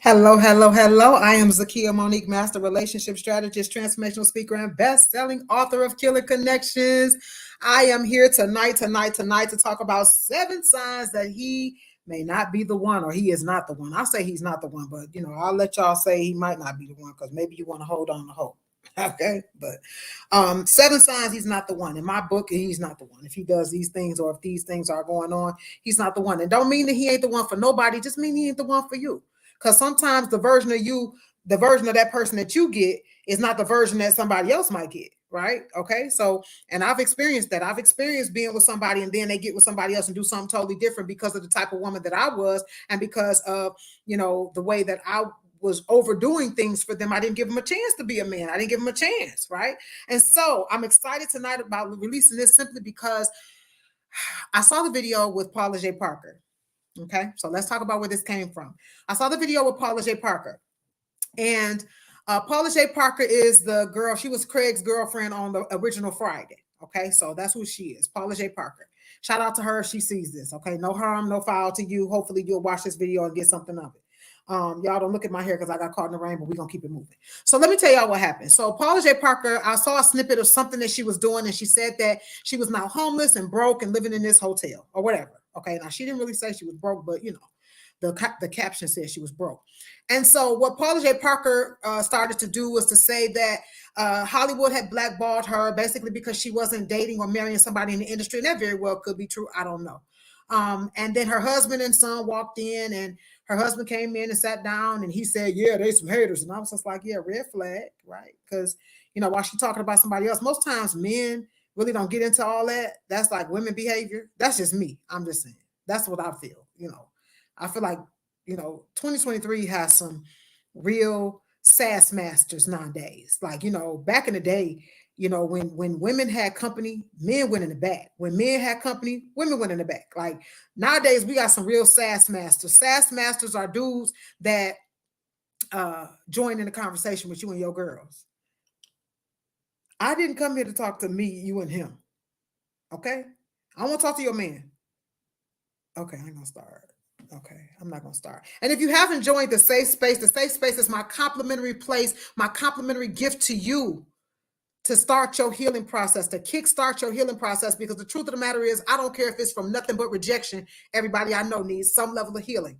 Hello, hello, hello. I am Zakiya Monique, Master Relationship Strategist, Transformational Speaker, and best-selling author of Killer Connections. I am here tonight to talk about 7 signs that he may not be the one, or he is not the one. I'll say he's not the one, but I'll let y'all say he might not be the one because maybe you want to hold on to hope. Okay, but 7 signs he's not the one. In my book, he's not the one. If he does these things, or if these things are going on, he's not the one. And don't mean that he ain't the one for nobody. Just mean he ain't the one for you. Because sometimes the version of you, the version of that person that you get is not the version that somebody else might get. Right. Okay. So, and I've experienced that. I've experienced being with somebody and then they get with somebody else and do something totally different because of the type of woman that I was and because of, the way that I was overdoing things for them. I didn't give them a chance to be a man. I didn't give them a chance. Right. And so I'm excited tonight about releasing this simply because I saw the video with Paula J. Parker. Okay, so let's talk about where this came from. I saw the video with Paula J. Parker, and Paula J. Parker is the girl. She was Craig's girlfriend on the original Friday. Okay, so that's who she is, Paula J. Parker. Shout out to her if she sees this. Okay, no harm, no foul to you. Hopefully, you'll watch this video and get something of it. Y'all don't look at my hair because I got caught in the rain, but we're gonna keep it moving. So let me tell y'all what happened. So Paula J. Parker, I saw a snippet of something that she was doing, and she said that she was now homeless and broke and living in this hotel or whatever. Okay, now she didn't really say she was broke, but the caption said she was broke. And so what Paula J. Parker started to do was to say that Hollywood had blackballed her basically because she wasn't dating or marrying somebody in the industry, and that very well could be true. I don't know. And then her husband and son walked in, and her husband came in and sat down, and he said, "Yeah, they some haters." And I was just like, "Yeah, red flag, right?" Because while she's talking about somebody else, most times men really don't get into all that. That's like women behavior. That's just me. I'm just saying. That's what I feel. I feel like 2023 has some real sass masters nowadays. Like back in the day, when women had company, men went in the back. When men had company, women went in the back. Like nowadays, we got some real sass masters. Sass masters are dudes that join in the conversation with you and your girls. I didn't come here to talk to me, you, and him. Okay? I want to talk to your man. Okay, I ain't gonna start. Okay, I'm not gonna start. And if you haven't joined the safe space is my complimentary place, my complimentary gift to you to start your healing process, to kickstart your healing process. Because the truth of the matter is, I don't care if it's from nothing but rejection. Everybody I know needs some level of healing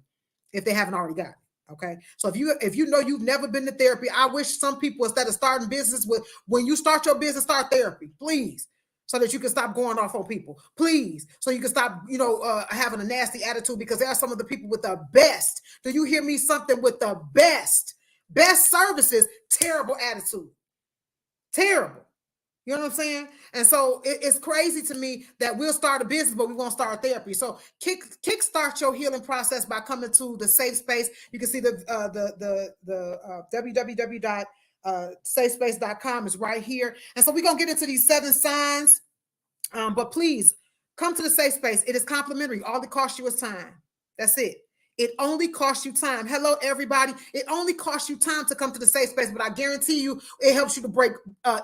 if they haven't already got it. Okay, so if you know you've never been to therapy, I wish some people, instead of starting business with, when you start your business, start therapy, please, so that you can stop going off on people, please, so you can stop having a nasty attitude, because there are some of the people with the best, do you hear me, something with the best services, terrible attitude, terrible. You know what I'm saying? And so it's crazy to me that we'll start a business, but we won't start therapy. So kickstart your healing process by coming to the safe space. You can see the www.safespace.com is right here. And so we're going to get into these 7 signs. But please come to the safe space. It is complimentary. All it costs you is time. That's it. It only costs you time. Hello, everybody. It only costs you time to come to the safe space, but I guarantee you it helps you to break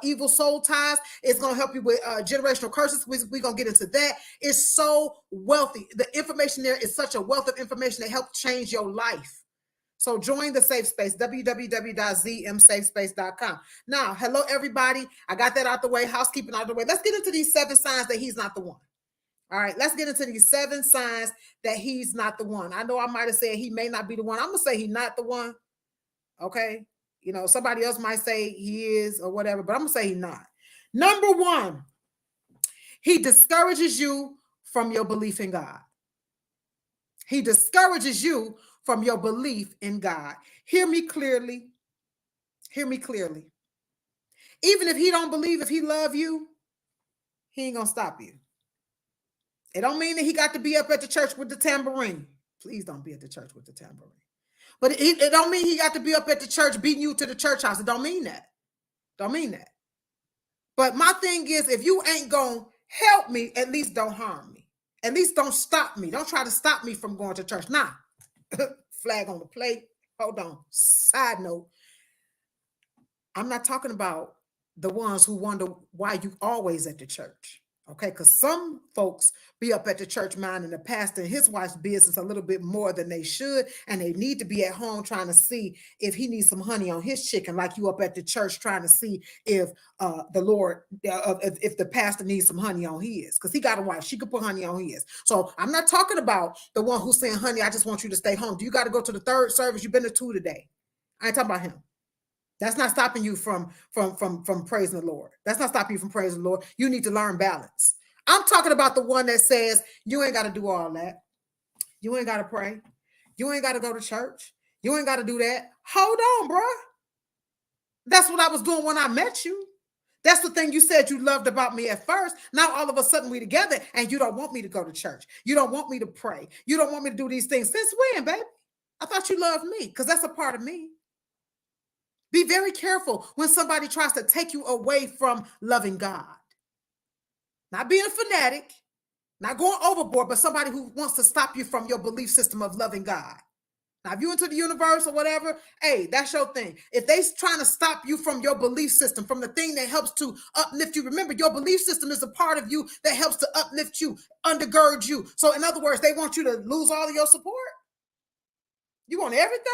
evil soul ties. It's going to help you with generational curses. We're going to get into that. It's so wealthy. The information there is such a wealth of information that helps change your life. So join the safe space, www.zmsafespace.com. Now, hello, everybody. I got that out the way, housekeeping out the way. Let's get into these 7 signs that he's not the one. All right, let's get into these 7 signs that he's not the one. I know I might have said he may not be the one. I'm going to say he's not the one. Okay. Somebody else might say he is or whatever, but I'm going to say he's not. Number 1, he discourages you from your belief in God. He discourages you from your belief in God. Hear me clearly. Hear me clearly. Even if he don't believe, if he love you, he ain't going to stop you. It don't mean that he got to be up at the church with the tambourine. Please don't be at the church with the tambourine. But it don't mean he got to be up at the church beating you to the church house. It don't mean that. Don't mean that. But my thing is, if you ain't going to help me, at least don't harm me. At least don't stop me. Don't try to stop me from going to church. Nah. Flag on the plate. Hold on. Side note. I'm not talking about the ones who wonder why you always at the church. Okay, because some folks be up at the church minding the pastor and his wife's business a little bit more than they should, and they need to be at home trying to see if he needs some honey on his chicken, like you up at the church trying to see if if the pastor needs some honey on his, because he got a wife, she could put honey on his. So I'm not talking about the one who's saying, honey, I just want you to stay home. Do you got to go to the third service? You've been to two today. I ain't talking about him. That's not stopping you from praising the Lord. That's not stopping you from praising the Lord. You need to learn balance. I'm talking about the one that says you ain't got to do all that. You ain't got to pray. You ain't got to go to church. You ain't got to do that. Hold on, bro. That's what I was doing when I met you. That's the thing you said you loved about me at first. Now all of a sudden we together and you don't want me to go to church. You don't want me to pray. You don't want me to do these things. Since when, baby? I thought you loved me because that's a part of me. Be very careful when somebody tries to take you away from loving God. Not being a fanatic, not going overboard, but somebody who wants to stop you from your belief system of loving God. Now, if you're into the universe or whatever, hey, that's your thing. If they're trying to stop you from your belief system, from the thing that helps to uplift you, remember, your belief system is a part of you that helps to uplift you, undergird you. So, in other words, they want you to lose all of your support. You want everything?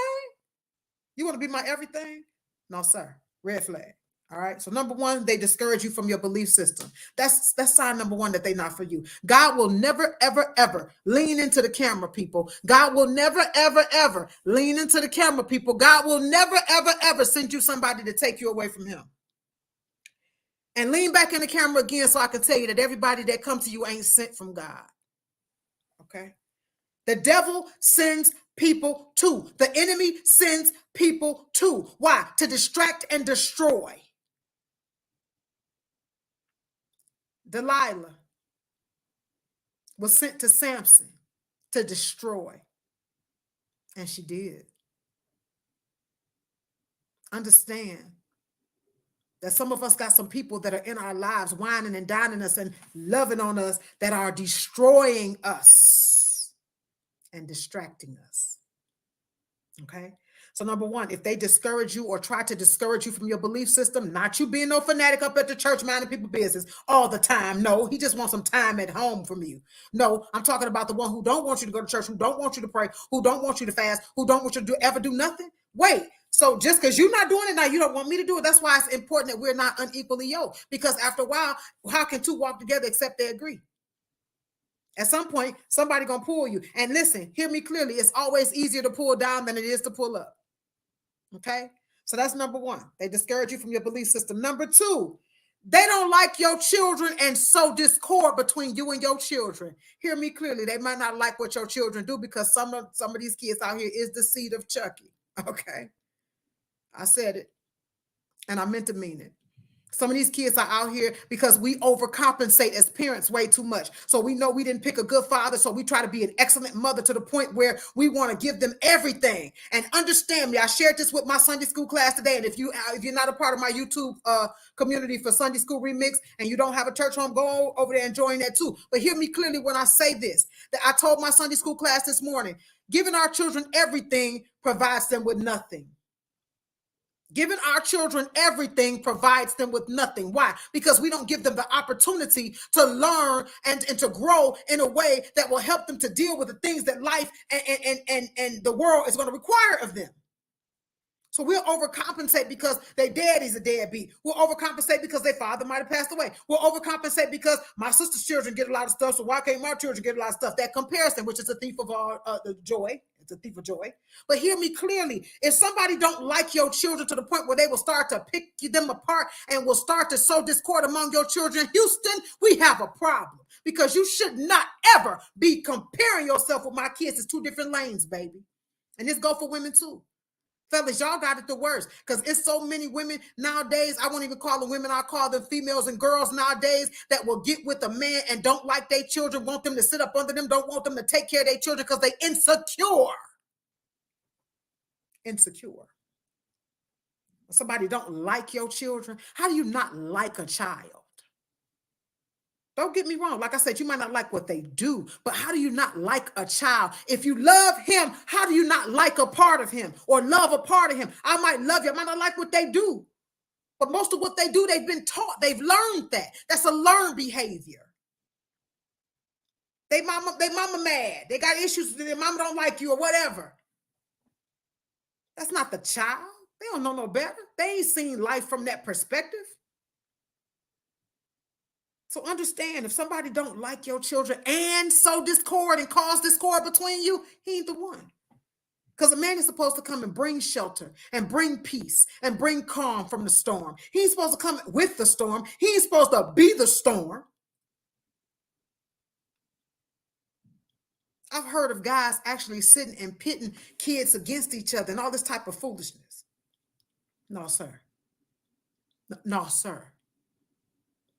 You want to be my everything? No, sir. Red flag. All right. So number one, they discourage you from your belief system. That's sign number one that they're not for you. God will never, ever, ever lean into the camera, people. God will never, ever, ever lean into the camera, people. God will never, ever, ever send you somebody to take you away from him. And lean back in the camera again so I can tell you that everybody that comes to you ain't sent from God. Okay. The devil sends people too. The enemy sends people too. Why? To distract and destroy. Delilah was sent to Samson to destroy. And she did. Understand that some of us got some people that are in our lives whining and dining us and loving on us that are destroying us and distracting us. Okay? So number one, if they discourage you or try to discourage you from your belief system, not you being no fanatic up at the church minding people's business all the time. No, he just wants some time at home from you. No, I'm talking about the one who don't want you to go to church, who don't want you to pray, who don't want you to fast, who don't want you to ever do nothing. Wait, so just because you're not doing it now, you don't want me to do it. That's why it's important that we're not unequally yoked. Because after a while, how can two walk together except they agree? At some point, somebody gonna pull you. And listen, hear me clearly. It's always easier to pull down than it is to pull up. Okay, so that's number one. They discourage you from your belief system. Number two, they don't like your children and sow discord between you and your children. Hear me clearly. They might not like what your children do because some of these kids out here is the seed of Chucky. Okay, I said it, and I meant to mean it. Some of these kids are out here because we overcompensate as parents way too much. So we know we didn't pick a good father, so we try to be an excellent mother to the point where we want to give them everything. And understand me, I shared this with my Sunday school class today. And if you're not a part of my YouTube community for Sunday School Remix and you don't have a church home, go over there and join that too. But hear me clearly when I say this, that I told my Sunday school class this morning, giving our children everything provides them with nothing. Giving our children everything provides them with nothing. Why? Because we don't give them the opportunity to learn and to grow in a way that will help them to deal with the things that life and the world is going to require of them. So we'll overcompensate because their daddy's a deadbeat. We'll overcompensate because their father might have passed away. We'll overcompensate because my sister's children get a lot of stuff, so why can't my children get a lot of stuff? That comparison, which is a thief of all the joy. It's a thief of joy. But hear me clearly. If somebody don't like your children to the point where they will start to pick them apart and will start to sow discord among your children, Houston, we have a problem. Because you should not ever be comparing yourself with my kids. It's two different lanes, baby. And this go for women too. Fellas, y'all got it the worst because it's so many women nowadays. I won't even call them women. I call them females and girls nowadays that will get with a man and don't like their children, want them to sit up under them, don't want them to take care of their children because they insecure. Insecure. Somebody don't like your children. How do you not like a child? Don't get me wrong. Like I said, you might not like what they do, but how do you not like a child? If you love him, how do you not like a part of him or love a part of him? I might love you. I might not like what they do, but most of what they do, they've been taught. They've learned that. That's a learned behavior. They mama mad. They got issues. Their mama don't like you or whatever. That's not the child. They don't know no better. They ain't seen life from that perspective. So understand, if somebody don't like your children and sow discord and cause discord between you, he ain't the one. Because a man is supposed to come and bring shelter and bring peace and bring calm from the storm. He ain't supposed to come with the storm. He ain't supposed to be the storm. I've heard of guys actually sitting and pitting kids against each other and all this type of foolishness. No, sir. No, sir.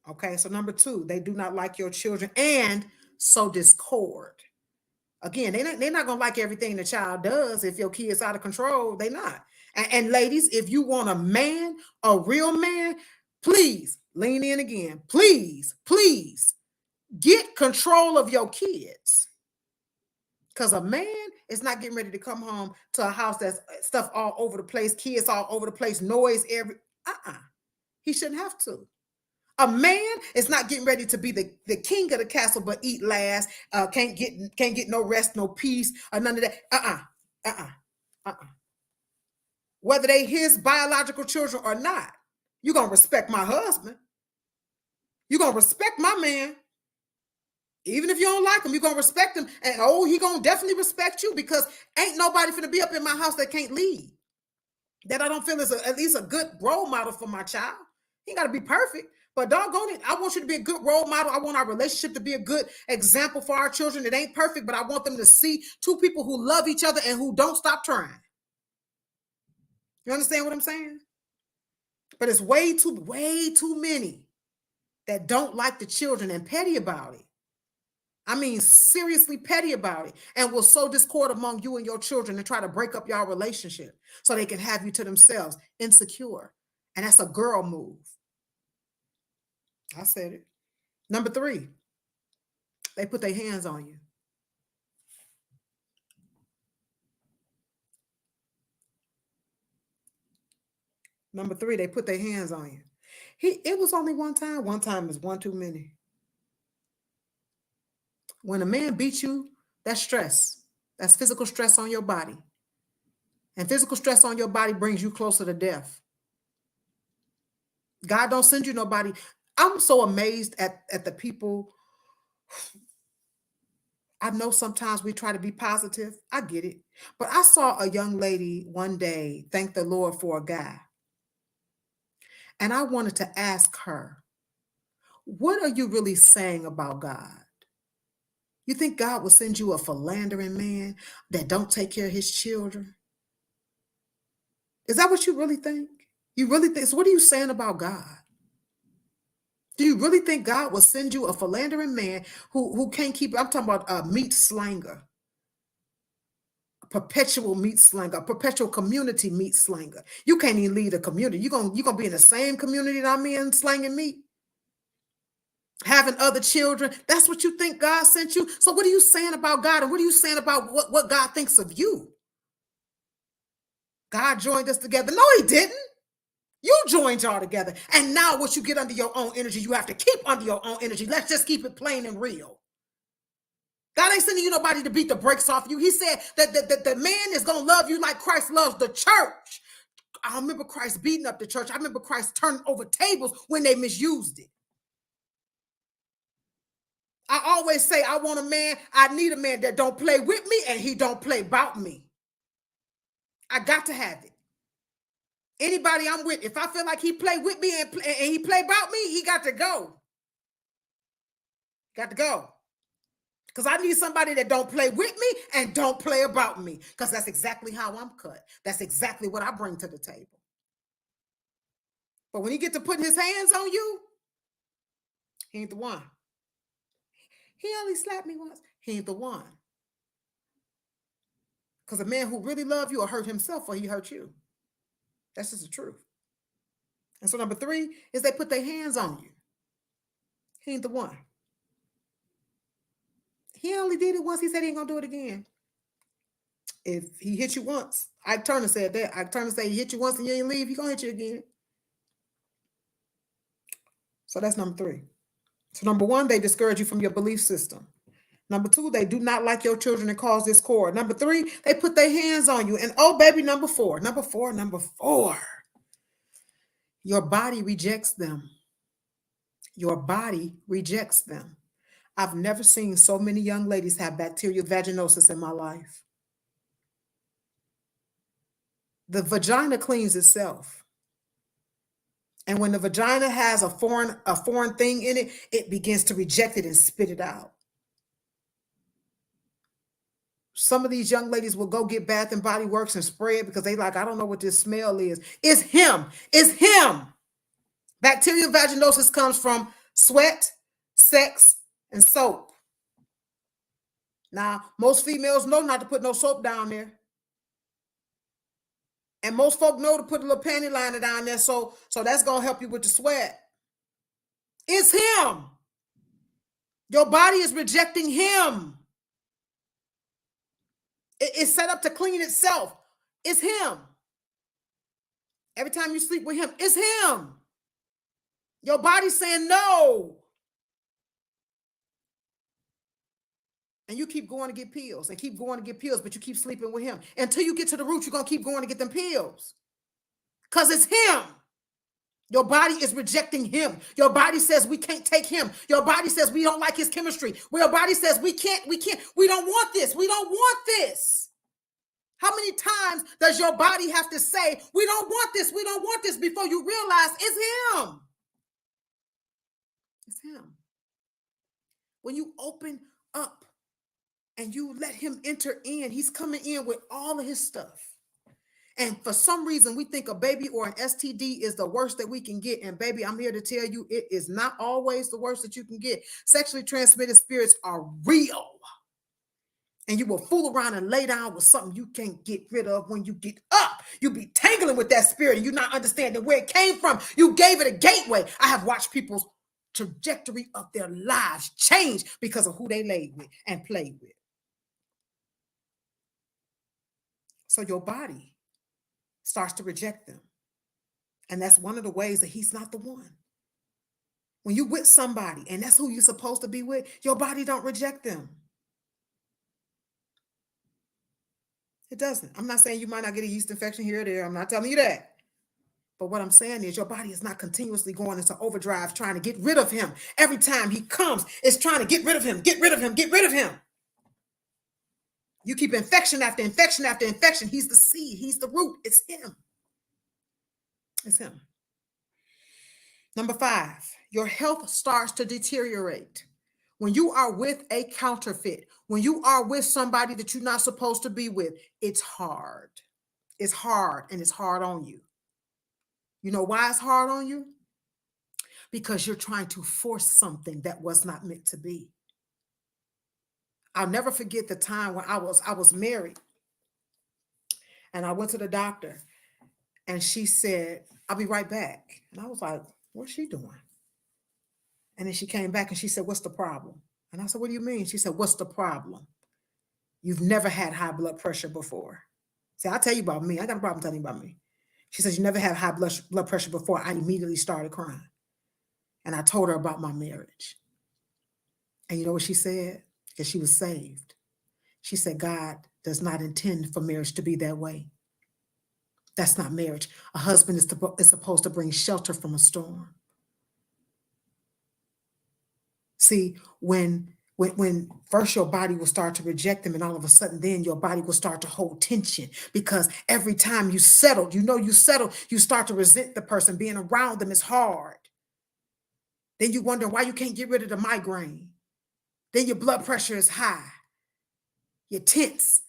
Okay, so number 2, they do not like your children and sow discord. Again, they're not going to like everything the child does. If your kid's out of control, they're not. And ladies, if you want a man, a real man, please lean in again. Please, please get control of your kids. Because a man is not getting ready to come home to a house that's stuff all over the place, kids all over the place, noise every. He shouldn't have to. A man is not getting ready to be the king of the castle, but eat last. Can't get no rest, no peace, or none of that. Whether they his biological children or not, you're gonna respect my husband. You're gonna respect my man. Even if you don't like him, you're gonna respect him. And he gonna definitely respect you, because ain't nobody finna be up in my house that can't lead. That I don't feel is at least a good role model for my child. He ain't gotta be perfect. But doggone it, I want you to be a good role model. I want our relationship to be a good example for our children. It ain't perfect, but I want them to see 2 people who love each other and who don't stop trying. You understand what I'm saying? But it's way too many that don't like the children and petty about it. I mean, seriously petty about it, and will sow discord among you and your children and try to break up your relationship so they can have you to themselves, insecure. And that's a girl move. I said it. Number 3, they put their hands on you. Number 3, they put their hands on you. It was only one time. One time is one too many. When a man beats you, that's stress. That's physical stress on your body. And physical stress on your body brings you closer to death. God don't send you nobody. I'm so amazed at the people. I know sometimes we try to be positive. I get it. But I saw a young lady one day thank the Lord for a guy. And I wanted to ask her, what are you really saying about God? You think God will send you a philandering man that don't take care of his children? Is that what you really think? You really think? So what are you saying about God? Do you really think God will send you a philandering man who can't keep? I'm talking about a meat slanger, a perpetual meat slanger, a perpetual community meat slanger. You can't even lead a community. You're gonna be in the same community that I'm in, slanging meat, having other children. That's what you think God sent you. So what are you saying about God, and what are you saying about what God thinks of you? God joined us together. No, he didn't. You joined y'all together. And now what you get under your own energy, you have to keep under your own energy. Let's just keep it plain and real. God ain't sending you nobody to beat the brakes off you. He said that the man is going to love you like Christ loves the church. I remember Christ beating up the church. I remember Christ turning over tables when they misused it. I always say I want a man, I need a man that don't play with me and he don't play about me. I got to have it. Anybody I'm with, if I feel like he play with me and he play about me, he got to go. Got to go. Because I need somebody that don't play with me and don't play about me. Because that's exactly how I'm cut. That's exactly what I bring to the table. But when he get to putting his hands on you, he ain't the one. He only slapped me once. He ain't the one. Because a man who really love you will hurt himself or he hurt you. That's just the truth. And so number 3 is they put their hands on you. He ain't the one. He only did it once. He said he ain't going to do it again. If he hit you once, Ike Turner said that. Ike Turner said he hit you once and you ain't leave, he going to hit you again. So that's number 3. So number 1, they discourage you from your belief system. Number 2, they do not like your children and cause discord. Number 3, they put their hands on you. And oh, baby, number 4, your body rejects them. Your body rejects them. I've never seen so many young ladies have bacterial vaginosis in my life. The vagina cleans itself. And when the vagina has a foreign thing in it, it begins to reject it and spit it out. Some of these young ladies will go get Bath and Body Works and spray it because they like, I don't know what this smell is. It's him. It's him. Bacterial vaginosis comes from sweat, sex, and soap. Now, most females know not to put no soap down there. And most folk know to put a little panty liner down there, so that's going to help you with the sweat. It's him. Your body is rejecting him. It's set up to clean itself. It's him. Every time you sleep with him, it's him. Your body's saying no. And you keep going to get pills and keep going to get pills, but you keep sleeping with him. Until you get to the root, you're going to keep going to get them pills. Because it's him. Your body is rejecting him. Your body says we can't take him. Your body says we don't like his chemistry. Your body says we don't want this. We don't want this. How many times does your body have to say, we don't want this, we don't want this, before you realize it's him? It's him. When you open up and you let him enter in, he's coming in with all of his stuff. And for some reason, we think a baby or an STD is the worst that we can get. And baby, I'm here to tell you, it is not always the worst that you can get. Sexually transmitted spirits are real. And you will fool around and lay down with something you can't get rid of. When you get up, you be tangling with that spirit and you're not understanding where it came from. You gave it a gateway. I have watched people's trajectory of their lives change because of who they laid with and played with. So your body starts to reject them. And that's one of the ways that he's not the one. When you with somebody and that's who you're supposed to be with, your body don't reject them. It doesn't. I'm not saying you might not get a yeast infection here or there. I'm not telling you that. But what I'm saying is your body is not continuously going into overdrive trying to get rid of him. Every time he comes, it's trying to get rid of him, get rid of him, get rid of him. You keep infection after infection after infection. He's the seed. He's the root. It's him. It's him. Number 5, your health starts to deteriorate. When you are with a counterfeit, when you are with somebody that you're not supposed to be with, it's hard. It's hard, and it's hard on you. You know why it's hard on you? Because you're trying to force something that was not meant to be. I'll never forget the time when I was married, and I went to the doctor, and she said, I'll be right back. And I was like, what's she doing? And then she came back and she said, what's the problem? And I said, what do you mean? She said, what's the problem? You've never had high blood pressure before. See, I'll tell you about me. I got a problem telling you about me. She says, you never had high blood pressure before. I immediately started crying. And I told her about my marriage. And you know what she said? Because she was saved. She said, God does not intend for marriage to be that way. That's not marriage. A husband is supposed to bring shelter from a storm. See, when first your body will start to reject them, and all of a sudden then your body will start to hold tension, because every time you settle, you start to resent the person. Being around them is hard. Then you wonder why you can't get rid of the migraine. Then your blood pressure is high. You're tense.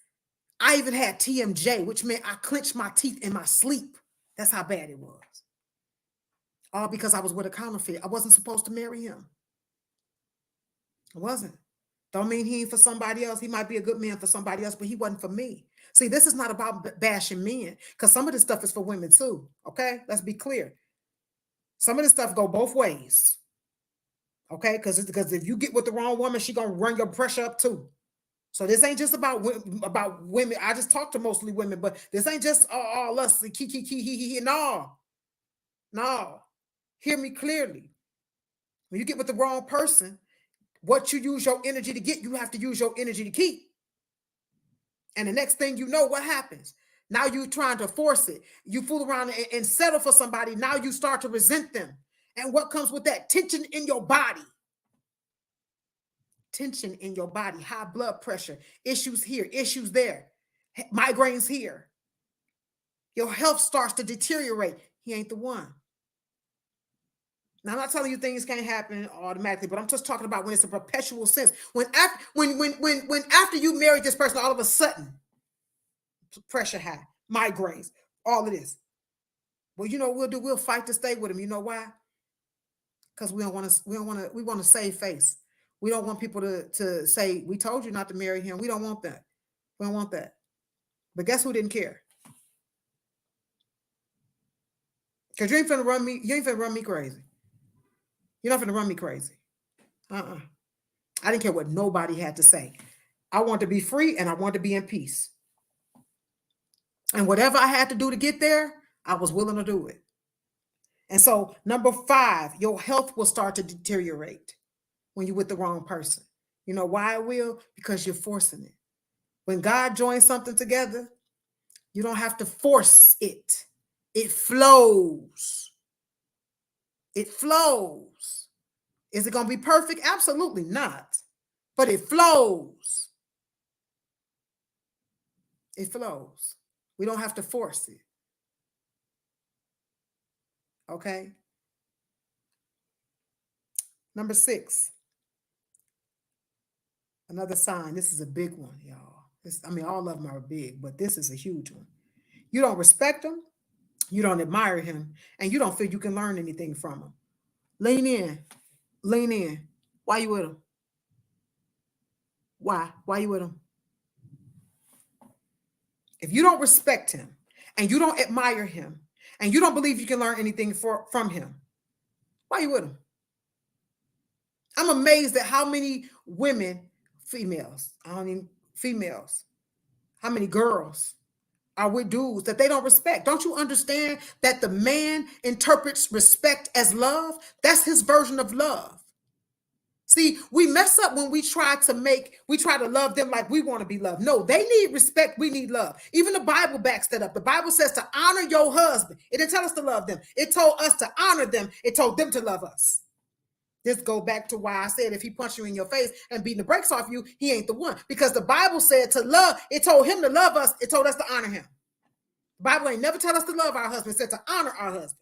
I even had TMJ, which meant I clenched my teeth in my sleep. That's how bad it was. All because I was with a counterfeit. I wasn't supposed to marry him. I wasn't. Don't mean he ain't for somebody else. He might be a good man for somebody else, but he wasn't for me. See, this is not about bashing men, because some of this stuff is for women too. Okay, let's be clear. Some of this stuff go both ways. Okay, because if you get with the wrong woman, she gonna run your pressure up too. So this ain't just about women. I just talk to mostly women, but this ain't just all us. No. Hear me clearly. When you get with the wrong person, What you use your energy to get, you have to use your energy to keep. And the next thing you know, what happens? Now you're trying to force it. You fool around and settle for somebody. Now you start to resent them. And what comes with that? Tension in your body. Tension in your body, high blood pressure, issues here, issues there, migraines here. Your health starts to deteriorate. He ain't the one. Now, I'm not telling you things can't happen automatically, but I'm just talking about when it's a perpetual sense. When after you married this person, all of a sudden, pressure high, migraines, all of this. Well, you know what we'll do? We'll fight to stay with him. You know why? Because we want to save face. We don't want people to say, we told you not to marry him. We don't want that. We don't want that. But guess who didn't care? Because you ain't finna run me crazy. You're not finna run me crazy. I didn't care what nobody had to say. I want to be free and I want to be in peace. And whatever I had to do to get there, I was willing to do it. And so, number 5, your health will start to deteriorate when you're with the wrong person. You know why it will? Because you're forcing it. When God joins something together, you don't have to force it. It flows. It flows. Is it going to be perfect? Absolutely not. But it flows. It flows. We don't have to force it. Okay? Number 6. Another sign. This is a big one, y'all. All of them are big, but this is a huge one. You don't respect him. You don't admire him. And you don't feel you can learn anything from him. Lean in. Lean in. Why you with him? Why? Why you with him? If you don't respect him and you don't admire him and you don't believe you can learn anything from him, why you with him? I'm amazed at how many women, females, how many girls are with dudes that they don't respect. Don't you understand that the man interprets respect as love? That's his version of love. See, we mess up when we try to love them like we want to be loved. No, they need respect. We need love. Even the Bible backs that up. The Bible says to honor your husband. It didn't tell us to love them. It told us to honor them. It told them to love us. This go back to why I said if he punched you in your face and beating the brakes off you, he ain't the one. Because the Bible said to love, it told him to love us. It told us to honor him. The Bible ain't never tell us to love our husband. It said to honor our husband.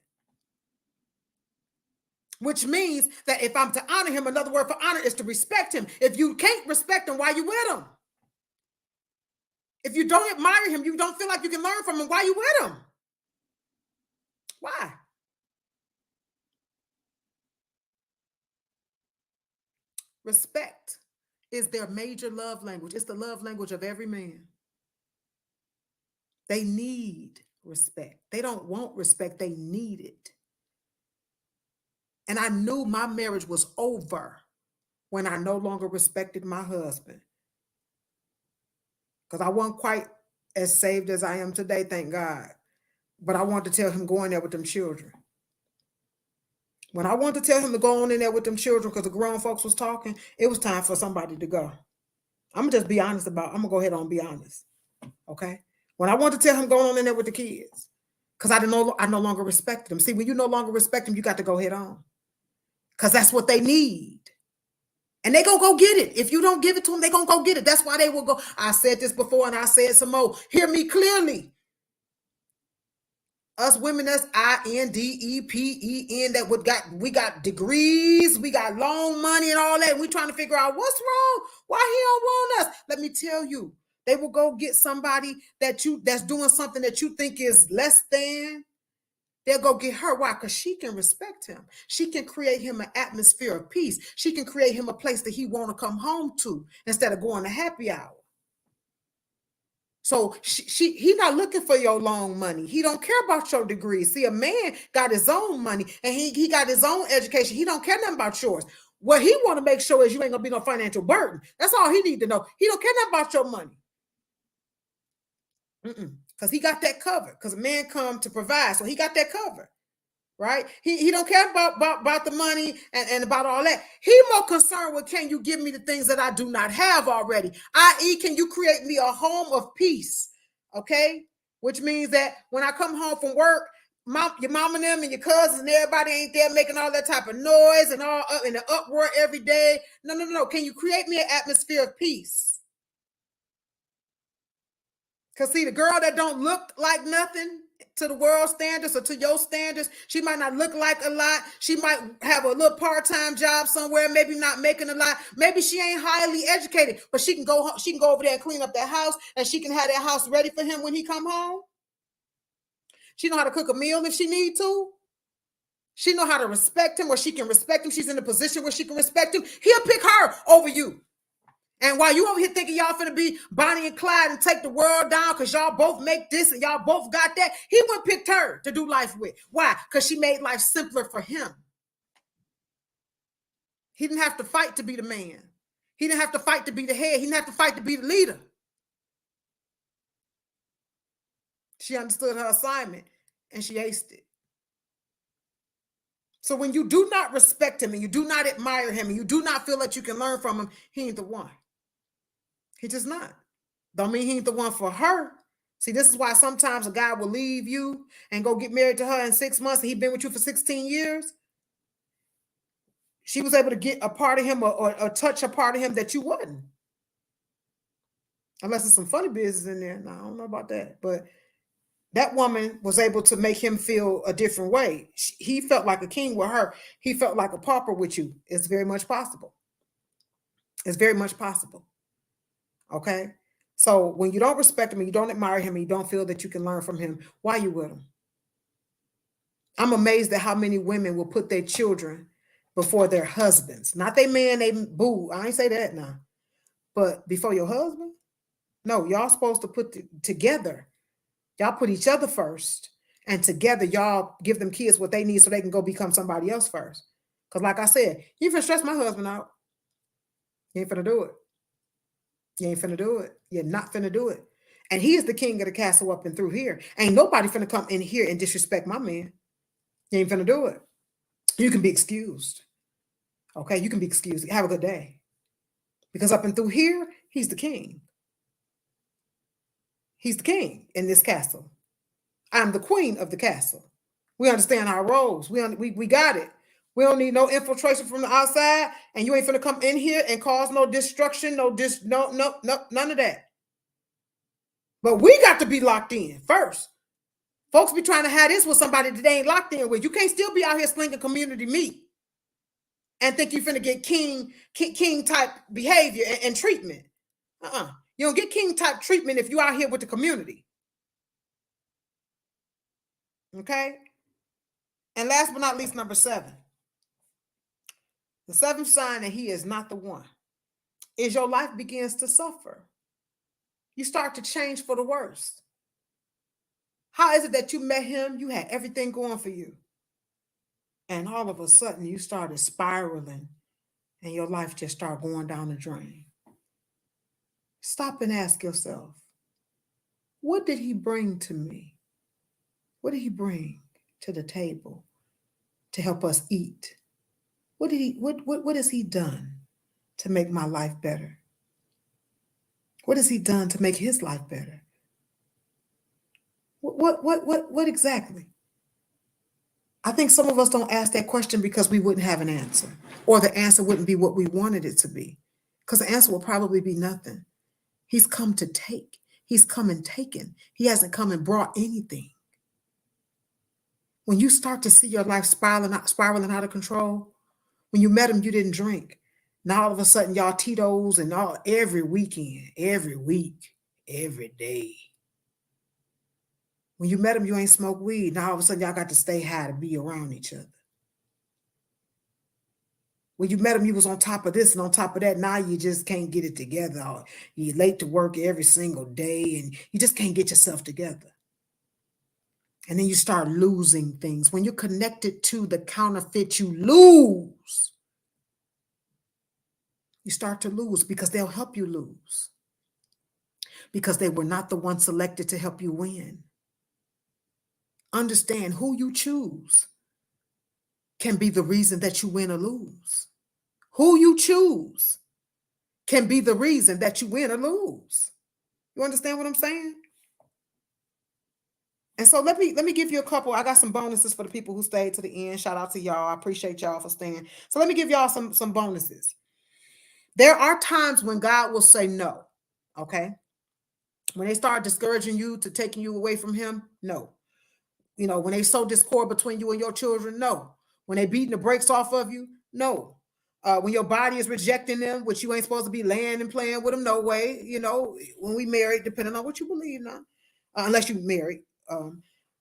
Which means that if I'm to honor him, another word for honor is to respect him. If you can't respect him, why you with him? If you don't admire him, you don't feel like you can learn from him, why you with him? Why? Respect is their major love language. It's the love language of every man. They need respect. They don't want respect. They need it. And I knew my marriage was over when I no longer respected my husband. Because I wasn't quite as saved as I am today, thank God. But I wanted to tell him go in there with them children. When I wanted to tell him to go on in there with them children because the grown folks was talking, it was time for somebody to go. I'm going to just be honest I'm going to go ahead and be honest. Okay? When I wanted to tell him go on in there with the kids, because I no longer respected them. See, when you no longer respect them, you got to go head on. Because that's what they need. And they going to go get it. If you don't give it to them, they going to go get it. That's why they will go. I said this before and I said some more. Hear me clearly. Us women, that's INDEPEN, that we got degrees, we got loan money and all that. And we trying to figure out what's wrong. Why he don't want us? Let me tell you, they will go get somebody that's doing something that you think is less than. They'll go get her. Why? Because she can respect him. She can create him an atmosphere of peace. She can create him a place that he want to come home to instead of going to happy hour. So he not looking for your loan money. He don't care about your degree. See, a man got his own money and he got his own education. He don't care nothing about yours. What he want to make sure is you ain't gonna be no financial burden. That's all he need to know. He don't care nothing about your money. Because he got that covered. Because a man come to provide, so he got that covered. right? He don't care about the money and about all that. He more concerned with, can you give me the things that I do not have already? I.e., can you create me a home of peace? Okay? Which means that when I come home from work, your mom and them and your cousins and everybody ain't there making all that type of noise and all up in the uproar every day. No. Can you create me an atmosphere of peace? Because see, the girl that don't look like nothing to the world standards or to your standards, she might not look like a lot. She might have a little part-time job somewhere, maybe not making a lot. Maybe she ain't highly educated, but she can go over there and clean up that house, and she can have that house ready for him when he come home. She know how to cook a meal if she need to. She know how to respect him, or she can respect him. She's in a position where she can respect him. He'll pick her over you. And while you over here thinking y'all finna be Bonnie and Clyde and take the world down because y'all both make this and y'all both got that, he went and picked her to do life with. Why? Because she made life simpler for him. He didn't have to fight to be the man. He didn't have to fight to be the head. He didn't have to fight to be the leader. She understood her assignment and she aced it. So when you do not respect him and you do not admire him and you do not feel that you can learn from him, he ain't the one. He just not. Don't mean he ain't the one for her. See, this is why sometimes a guy will leave you and go get married to her in 6 months and he's been with you for 16 years. She was able to get a part of him or touch a part of him that you wouldn't. Unless there's some funny business in there. No, I don't know about that. But that woman was able to make him feel a different way. He felt like a king with her. He felt like a pauper with you. It's very much possible. It's very much possible. Okay? So when you don't respect him and you don't admire him and you don't feel that you can learn from him, why are you with him? I'm amazed at how many women will put their children before their husbands. Not they man, they boo. I ain't say that now. But before your husband? No, y'all supposed to put together. Y'all put each other first. And together, y'all give them kids what they need so they can go become somebody else first. Because like I said, you finna stress my husband out. You ain't finna do it. You ain't finna do it. You're not finna do it. And he is the king of the castle up and through here. Ain't nobody finna come in here and disrespect my man. You ain't finna do it. You can be excused. Okay, you can be excused. Have a good day. Because up and through here, he's the king. He's the king in this castle. I'm the queen of the castle. We understand our roles. We got it. We don't need no infiltration from the outside, and you ain't finna come in here and cause no destruction, no, none of that. But we got to be locked in first. Folks be trying to have this with somebody that they ain't locked in with. You can't still be out here slinging community meat and think you're finna get king type behavior and treatment. You don't get king type treatment if you out here with the community. Okay? And last but not least, number 7. The 7th sign that he is not the one is your life begins to suffer. You start to change for the worse. How is it that you met him? You had everything going for you. And all of a sudden you started spiraling and your life just started going down the drain. Stop and ask yourself, what did he bring to me? What did he bring to the table to help us eat? What has he done to make my life better? What has he done to make his life better? What exactly? I think some of us don't ask that question because we wouldn't have an answer, or the answer wouldn't be what we wanted it to be, because the answer will probably be nothing. He's come to take. He's come and taken. He hasn't come and brought anything. When you start to see your life spiraling out of control, when you met him, you didn't drink. Now all of a sudden, y'all Tito's and all every weekend, every week, every day. When you met him, you ain't smoke weed. Now all of a sudden, y'all got to stay high to be around each other. When you met him, you was on top of this and on top of that. Now you just can't get it together. You're late to work every single day and you just can't get yourself together. And then you start losing things. When you're connected to the counterfeit, you lose. You start to lose because they'll help you lose. Because they were not the ones selected to help you win. Understand who you choose can be the reason that you win or lose. Who you choose can be the reason that you win or lose. You understand what I'm saying? And so let me give you a couple. I got some bonuses for the people who stayed to the end. Shout out to y'all. I appreciate y'all for staying. So let me give y'all some bonuses. There are times when God will say no. Okay. When they start discouraging you to taking you away from him, no. When they sow discord between you and your children, no. When they beating the brakes off of you, no. When your body is rejecting them, which you ain't supposed to be laying and playing with them, no way. When we married, depending on what you believe now, unless you married,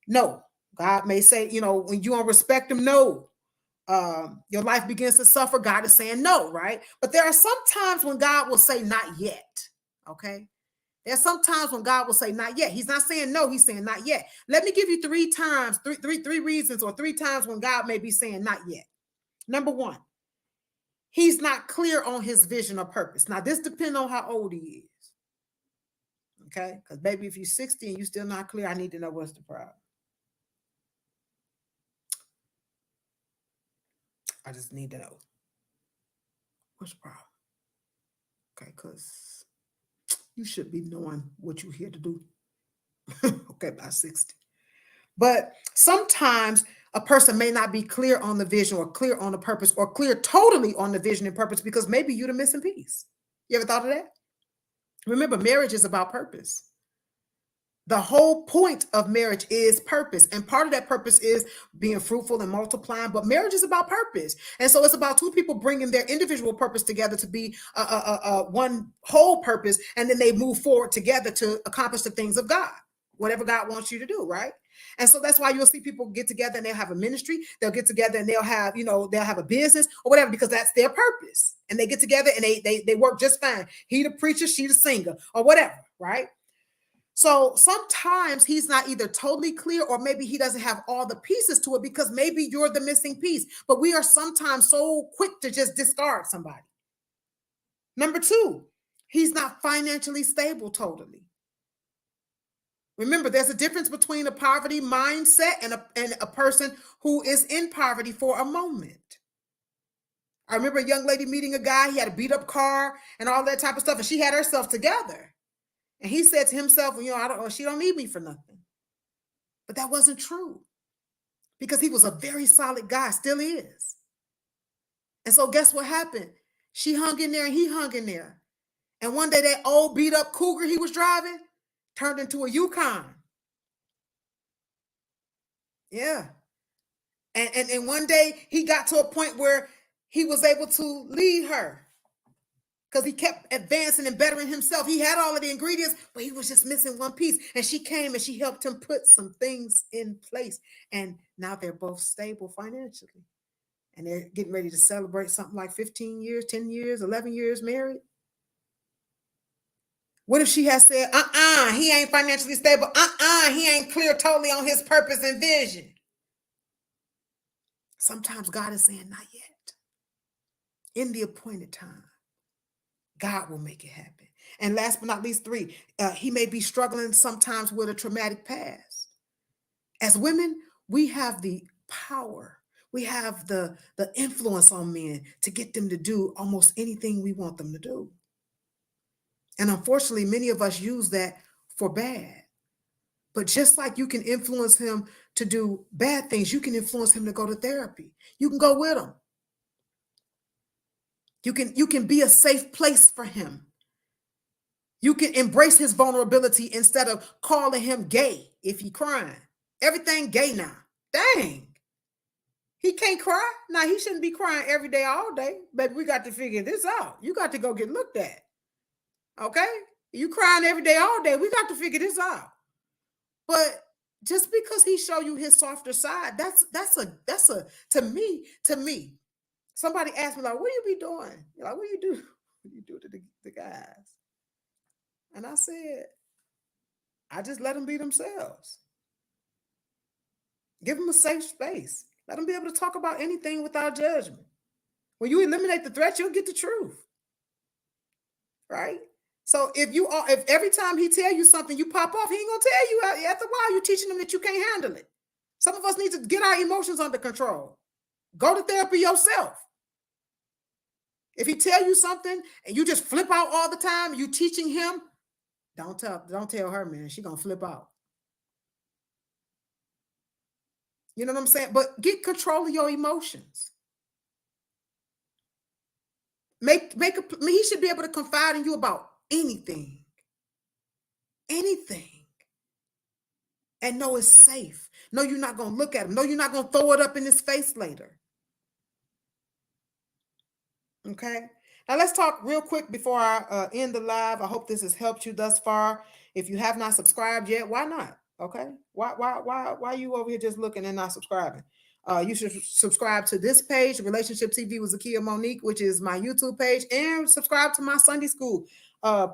no. God may say, when you don't respect them, no. Your life begins to suffer. God is saying no, right? But there are some times when God will say not yet. Okay. There's sometimes when God will say not yet. He's not saying no, he's saying not yet. Let me give you three reasons or 3 times when God may be saying not yet. Number one, he's not clear on his vision or purpose. Now, this depends on how old he is. Okay? Because maybe if you're 60 and you're still not clear, I need to know what's the problem. I just need to know. What's the problem? Okay, because you should be knowing what you're here to do. Okay, by 60. But sometimes a person may not be clear on the vision or clear on the purpose or clear totally on the vision and purpose because maybe you're the missing piece. You ever thought of that? Remember, marriage is about purpose. The whole point of marriage is purpose. And part of that purpose is being fruitful and multiplying. But marriage is about purpose. And so it's about two people bringing their individual purpose together to be one whole purpose. And then they move forward together to accomplish the things of God, whatever God wants you to do, right? And so that's why you'll see people get together and they'll have a ministry. They'll get together and they'll have a business or whatever, because that's their purpose. And they get together and they work just fine. He the preacher, she the singer, or whatever, right? So sometimes he's not either totally clear or maybe he doesn't have all the pieces to it because maybe you're the missing piece. But we are sometimes so quick to just discard somebody. Number two, he's not financially stable totally. Remember, there's a difference between a poverty mindset and a person who is in poverty for a moment. I remember a young lady meeting a guy. He had a beat up car and all that type of stuff, and she had herself together. And he said to himself, she don't need me for nothing. But that wasn't true because he was a very solid guy, still is. And so guess what happened? She hung in there and he hung in there. And one day that old beat up Cougar he was driving turned into a Yukon. Yeah. And one day he got to a point where he was able to lead her because he kept advancing and bettering himself. He had all of the ingredients, but he was just missing one piece. And she came and she helped him put some things in place. And now they're both stable financially. And they're getting ready to celebrate something like 15 years, 10 years, 11 years married. What if she has said, he ain't financially stable. He ain't clear totally on his purpose and vision. Sometimes God is saying, not yet. In the appointed time, God will make it happen. And last but not least, 3, he may be struggling sometimes with a traumatic past. As women, we have the power. We have the influence on men to get them to do almost anything we want them to do. And unfortunately, many of us use that for bad. But just like you can influence him to do bad things, you can influence him to go to therapy. You can go with him. You can be a safe place for him. You can embrace his vulnerability instead of calling him gay if he crying. Everything gay now. Dang. He can't cry? Now, he shouldn't be crying every day, all day. But we got to figure this out. You got to go get looked at. Okay? You crying every day, all day. We got to figure this out. But just because he show you his softer side, that's a to me. Somebody asked me, like, what do you be doing? You're like, what do you do? What do you do to the guys? And I said, I just let them be themselves. Give them a safe space. Let them be able to talk about anything without judgment. When you eliminate the threat, you'll get the truth. Right? So if every time he tell you something, you pop off, he ain't gonna tell you. After a while, you're teaching them that you can't handle it. Some of us need to get our emotions under control. Go to therapy yourself. If he tell you something and you just flip out all the time, you teaching him, don't tell her, man. She gonna flip out. You know what I'm saying? But get control of your emotions. He should be able to confide in you about anything. Anything. And know it's safe. No, you're not gonna look at him. No, you're not gonna throw it up in his face later. Okay. Now let's talk real quick before I end the live. I hope this has helped you thus far. If you have not subscribed yet, why not? Okay. Why are you over here just looking and not subscribing? You should subscribe to this page, Relationship TV with Zakiya Monique, which is my YouTube page, and subscribe to my Sunday school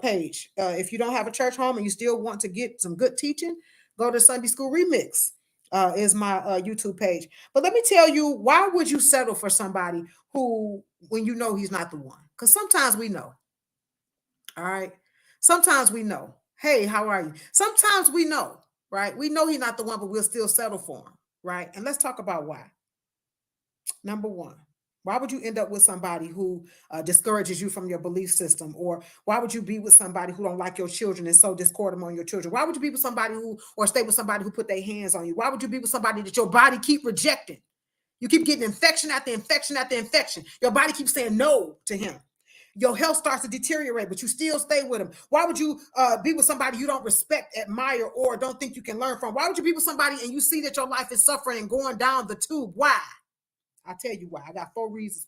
page. If you don't have a church home and you still want to get some good teaching, go to Sunday School Remix. Is my YouTube page. But let me tell you, why would you settle for somebody who, when you know he's not the one? Because sometimes we know. All right. Sometimes we know. Hey, how are you? Sometimes we know, right? We know he's not the one, but we'll still settle for him, right? And let's talk about why. Number one, why would you end up with somebody who discourages you from your belief system? Or why would you be with somebody who don't like your children and sow discord among your children? Why would you be with somebody who, or stay with somebody who put their hands on you? Why would you be with somebody that your body keep rejecting? You keep getting infection after infection after infection. Your body keeps saying no to him. Your health starts to deteriorate, but you still stay with him. Why would you be with somebody you don't respect, admire, or don't think you can learn from? Why would you be with somebody and you see that your life is suffering and going down the tube? Why? I'll tell you why. I got 5 reasons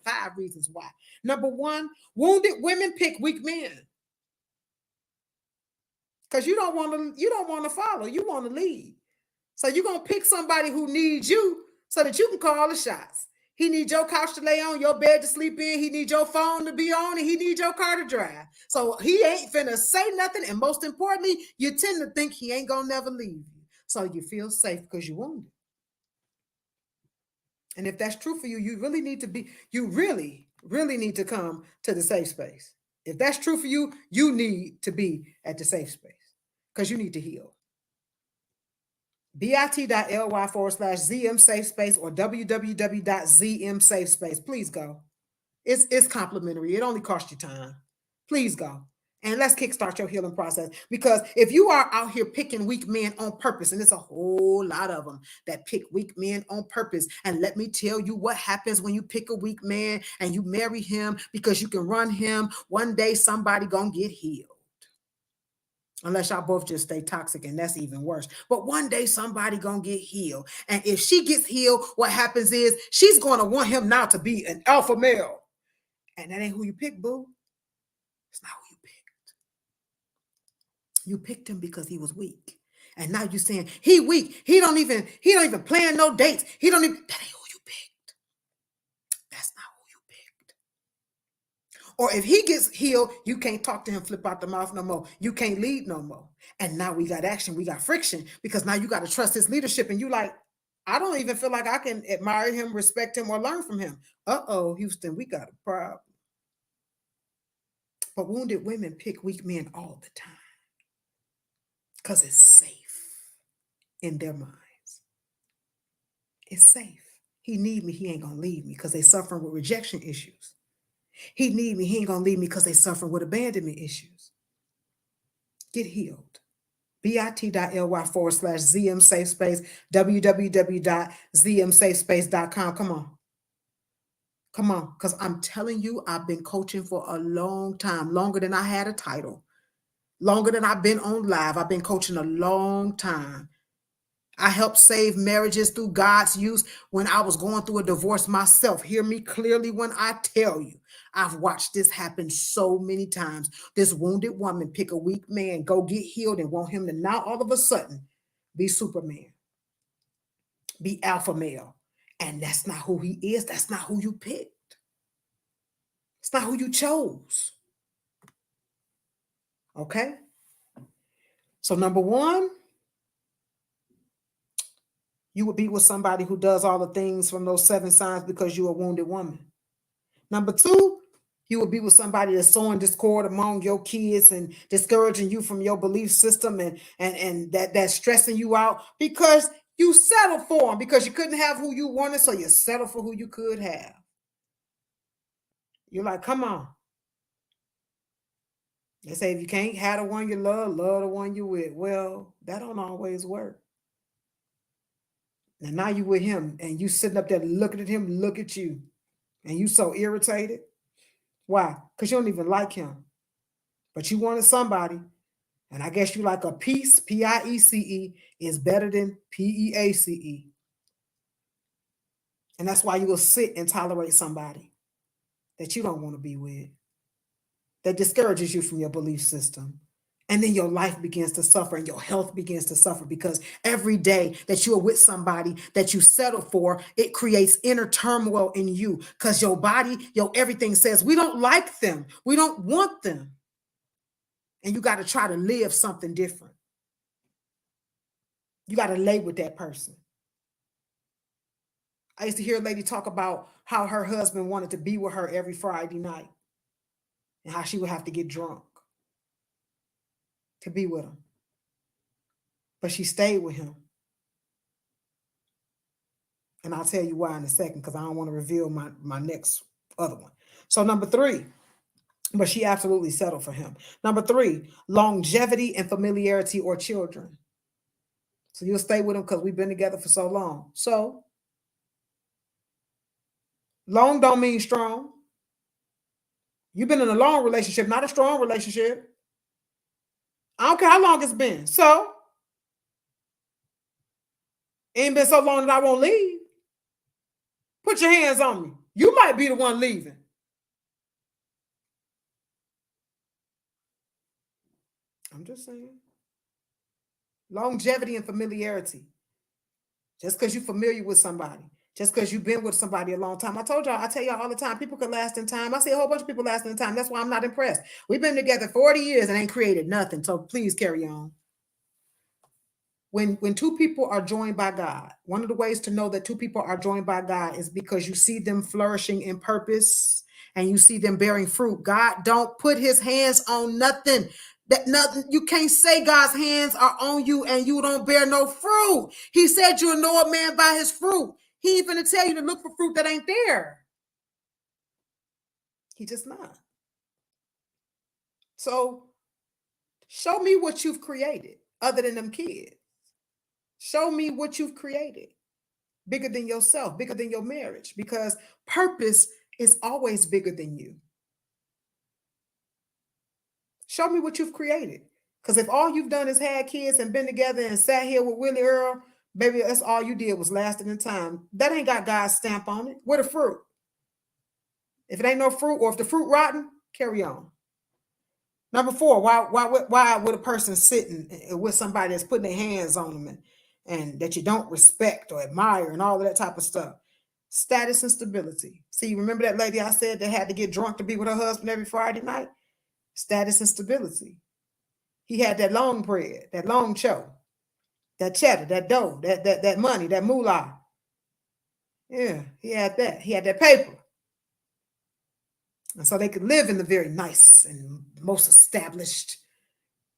why. Number one, wounded women pick weak men. Because you don't want to follow, you want to lead. So you're gonna pick somebody who needs you so that you can call the shots. He needs your couch to lay on, your bed to sleep in, he needs your phone to be on, and he needs your car to drive. So he ain't finna say nothing, and most importantly, you tend to think he ain't gonna never leave you. So you feel safe because you're wounded. And if that's true for you, you really need to come to the safe space. If that's true for you, you need to be at the safe space because you need to heal. bit.ly/ZM Safe Space or www.ZM Safe Space. Please go. It's complimentary. It only costs you time. Please go. And let's kickstart your healing process. Because if you are out here picking weak men on purpose, and there's a whole lot of them that pick weak men on purpose. And let me tell you what happens when you pick a weak man and you marry him because you can run him. One day somebody gonna get healed. Unless y'all both just stay toxic, and that's even worse. But one day somebody gonna get healed. And if she gets healed, what happens is she's gonna want him now to be an alpha male. And that ain't who you pick, boo. It's not who you picked. You picked him because he was weak. And now you're saying he weak. He don't even plan no dates. That ain't who you picked. That's not who you picked. Or if he gets healed, you can't talk to him, flip out the mouth no more. You can't lead no more. And now we got action, we got friction, because now you got to trust his leadership. And you like, I don't even feel like I can admire him, respect him, or learn from him. Uh-oh, Houston, we got a problem. But wounded women pick weak men all the time because it's safe in their minds. It's safe. He need me, he ain't gonna leave me because they suffering with rejection issues. He need me, he ain't gonna leave me because they suffering with abandonment issues. Get healed. bit.ly/ZM Safe Space, www.zmsafespace.com. Come on, because I'm telling you, I've been coaching for a long time, longer than I had a title, longer than I've been on live. I've been coaching a long time. I helped save marriages through God's use when I was going through a divorce myself. Hear me clearly when I tell you, I've watched this happen so many times. This wounded woman pick a weak man, go get healed, and want him to now all of a sudden be Superman, be alpha male. And that's not who he is. That's not who you picked. It's not who you chose. Okay? So number one, you would be with somebody who does all the things from those 7 signs because you're a wounded woman. Number two, you would be with somebody that's sowing discord among your kids and discouraging you from your belief system and that's stressing you out because You settle for him because you couldn't have who you wanted, so you settle for who you could have. You're like, come on. They say if you can't have the one you love, love the one you with. Well, that don't always work. And now you with him and you sitting up there looking at him, look at you, and you so irritated. Why? Because you don't even like him. But you wanted somebody, and I guess you like a piece, Piece, is better than Peace. And that's why you will sit and tolerate somebody that you don't want to be with, that discourages you from your belief system. And then your life begins to suffer and your health begins to suffer because every day that you are with somebody that you settle for, it creates inner turmoil in you because your body, your everything says, we don't like them. We don't want them. And you got to try to live something different. You got to lay with that person. I used to hear a lady talk about how her husband wanted to be with her every Friday night and how she would have to get drunk to be with him. But she stayed with him. And I'll tell you why in a second because I don't want to reveal my next other one. So number 3, but she absolutely settled for him. Number 3, longevity and familiarity or children. So you'll stay with him because we've been together for so long. So long don't mean strong. You've been in a long relationship, not a strong relationship. I don't care how long it's been. So it ain't been so long that I won't leave. Put your hands on me. You might be the one leaving. I'm just saying. Longevity and familiarity. Just because you're familiar with somebody, just because you've been with somebody a long time. I told y'all, I tell y'all all the time, people can last in time. I see a whole bunch of people lasting in time. That's why I'm not impressed. We've been together 40 years and ain't created nothing. So please carry on. When two people are joined by God, one of the ways to know that two people are joined by God is because you see them flourishing in purpose and you see them bearing fruit. God don't put his hands on nothing. That nothing, you can't say God's hands are on you and you don't bear no fruit. He said you'll know a man by his fruit. He ain't gonna tell you to look for fruit that ain't there. He just not. So show me what you've created other than them kids. Show me what you've created bigger than yourself, bigger than your marriage, because purpose is always bigger than you. Show me what you've created. Because if all you've done is had kids and been together and sat here with Willie Earl, baby, that's all you did was lasting in time. That ain't got God's stamp on it. Where the fruit? If it ain't no fruit, or if the fruit rotten, carry on. Number 4, why would a person sitting with somebody that's putting their hands on them and that you don't respect or admire and all of that type of stuff? Status and stability. See, remember that lady I said that had to get drunk to be with her husband every Friday night? Status and stability. He had that long bread, that long show, that cheddar, that dough, that money, that moolah. Yeah, he had that. He had that paper. And so they could live in the very nice and most established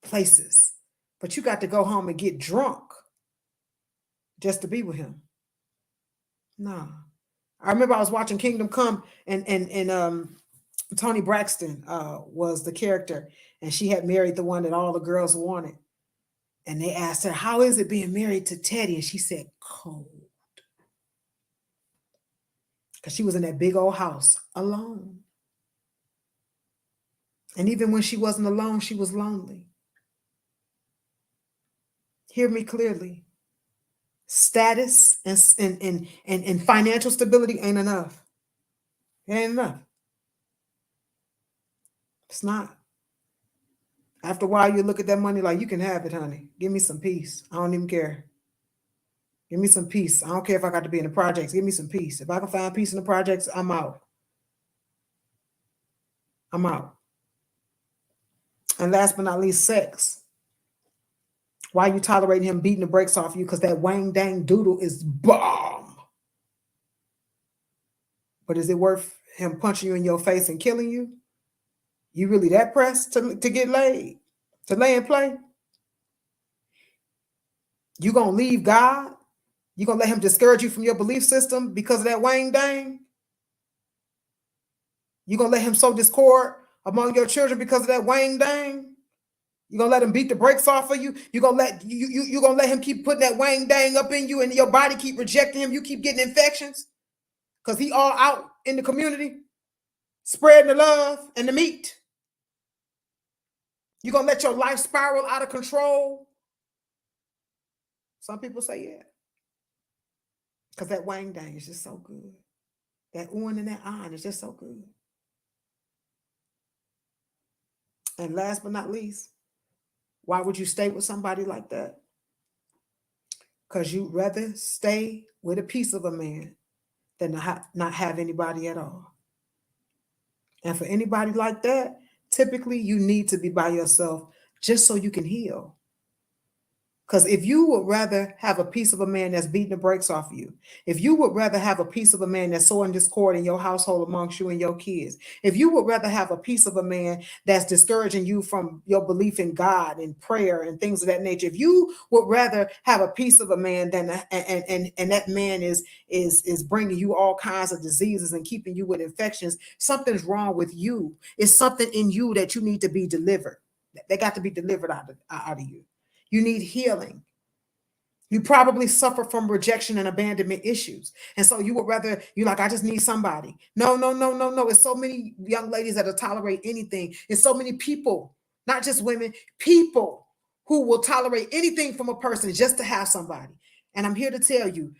places. But you got to go home and get drunk just to be with him. No. I remember I was watching Kingdom Come and Tony Braxton was the character, and she had married the one that all the girls wanted. And they asked her, how is it being married to Teddy? And she said, cold. Because she was in that big old house alone. And even when she wasn't alone, she was lonely. Hear me clearly. Status and financial stability ain't enough. It ain't enough. It's not. After a while, you look at that money like, you can have it, honey. Give me some peace. I don't even care. Give me some peace. I don't care if I got to be in the projects. Give me some peace. If I can find peace in the projects, I'm out. I'm out. And last but not least, sex. Why you tolerating him beating the brakes off you? Because that wang dang doodle is bomb. But is it worth him punching you in your face and killing you? You really that pressed to get laid? To lay and play? You gonna leave God You gonna let him discourage you from your belief system because of that wang dang? You gonna let him sow discord among your children because of that wang dang? You gonna let him beat the brakes off of you? You gonna let him keep putting that wang dang up in you, and your body keep rejecting him? You keep getting infections because he all out in the community spreading the love and the meat. You gonna let your life spiral out of control? Some people say yeah, because that wang dang is just so good. That on and that on is just so good. And last but not least, why would you stay with somebody like that? Because you'd rather stay with a piece of a man than not have anybody at all. And for anybody like that, typically you need to be by yourself just so you can heal. Because if you would rather have a piece of a man that's beating the brakes off you, if you would rather have a piece of a man that's sowing discord in your household amongst you and your kids, if you would rather have a piece of a man that's discouraging you from your belief in God and prayer and things of that nature, if you would rather have a piece of a man than and that man is bringing you all kinds of diseases and keeping you with infections, something's wrong with you. It's something in you that you need to be delivered. They got to be delivered out of you. You need healing. You probably suffer from rejection and abandonment issues. And so you would rather, I just need somebody. No, no, no, no, no. It's so many young ladies that'll tolerate anything. It's so many people, not just women, people who will tolerate anything from a person just to have somebody. And I'm here to tell you,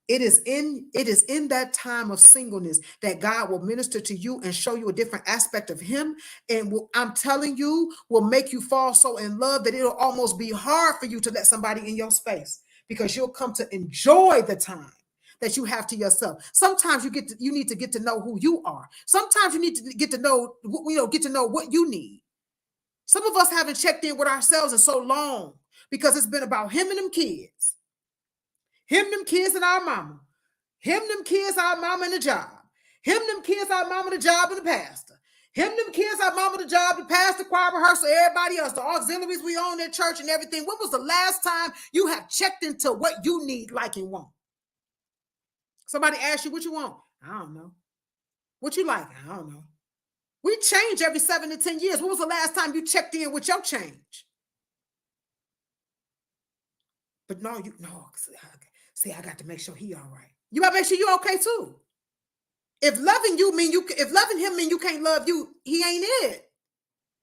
it is in that time of singleness that God will minister to you and show you a different aspect of him. And I'm telling you, will make you fall so in love that it'll almost be hard for you to let somebody in your space, because you'll come to enjoy the time that you have to yourself. Sometimes you need to get to know who you are. Sometimes you need to get to know what you need. Some of us haven't checked in with ourselves in so long because it's been about him and them kids. Him, them kids, and our mama. Him, them kids, our mama, and the job. Him, them kids, our mama, the job, and the pastor. Him, them kids, our mama, the job, the pastor, choir rehearsal, everybody else, the auxiliaries we own at church and everything. When was the last time you have checked into what you need, like, and want? Somebody asks you what you want. I don't know. What you like? I don't know. We change every 7 to 10 years. When was the last time you checked in with your change? But no, see, I got to make sure he all right. You got to make sure you okay too. If loving him mean you can't love you, he ain't it.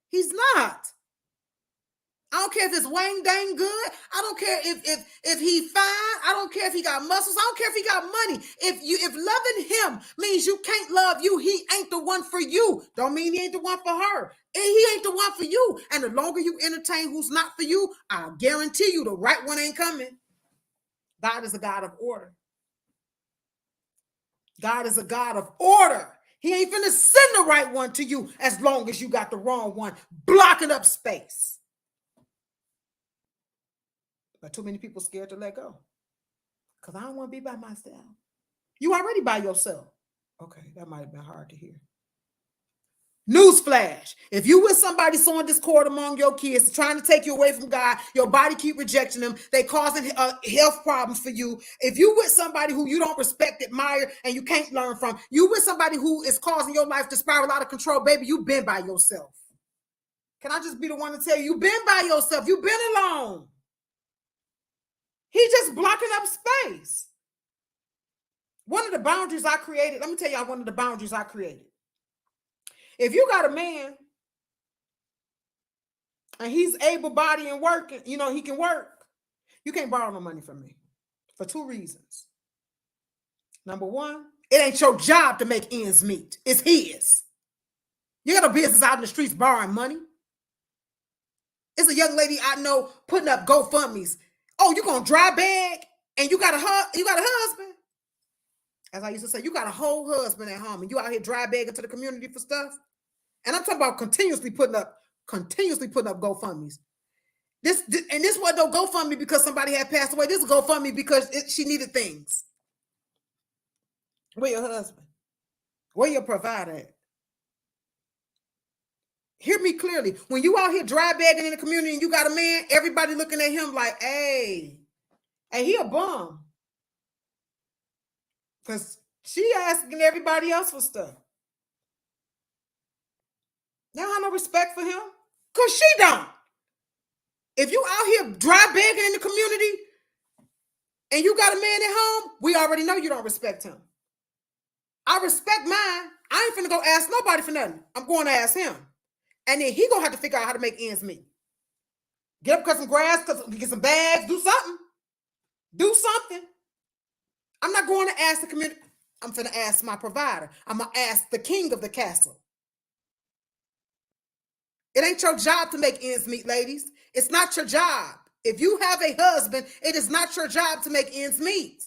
He's not. I don't care if it's wang dang good. I don't care if he fine. I don't care if he got muscles. I don't care if he got money. If loving him means you can't love you, he ain't the one for you. Don't mean he ain't the one for her. And he ain't the one for you. And the longer you entertain who's not for you, I guarantee you the right one ain't coming. God is a God of order. God is a God of order. He ain't finna send the right one to you as long as you got the wrong one blocking up space. But too many people scared to let go. Because I don't want to be by myself. You already by yourself. Okay, that might have been hard to hear. Newsflash. If you with somebody sowing discord among your kids, trying to take you away from God, your body keep rejecting them, they causing health problems for you. If you with somebody who you don't respect, admire, and you can't learn from, you with somebody who is causing your life to spiral out of control, baby, you've been by yourself. Can I just be the one to tell you, you've been by yourself. You've been alone. He's just blocking up space. One of the boundaries I created, let me tell y'all one of the boundaries I created. If you got a man and he's able-bodied and working, he can work, you can't borrow no money from me for 2 reasons. Number one, it ain't your job to make ends meet. It's his. You got no business out in the streets borrowing money. It's a young lady I know putting up GoFundMes. Oh, you gonna dry bag and you got a husband? As I used to say, you got a whole husband at home and you out here dry bagging to the community for stuff. And I'm talking about continuously putting up GoFundMes. This wasn't no GoFundMe because somebody had passed away. This is GoFundMe because she needed things. Where your husband? Where your provider at? Hear me clearly. When you out here dry bagging in the community and you got a man, everybody looking at him like, hey, he a bum. Because she asking everybody else for stuff. Y'all have no respect for him? Because she don't. If you out here dry begging in the community and you got a man at home, we already know you don't respect him. I respect mine. I ain't finna go ask nobody for nothing. I'm going to ask him. And then he gonna have to figure out how to make ends meet. Get up, cut some grass, get some bags, do something. Do something. I'm not going to ask the community. I'm finna ask my provider. I'm gonna ask the king of the castle. It ain't your job to make ends meet, ladies. It's not your job. If you have a husband, it is not your job to make ends meet.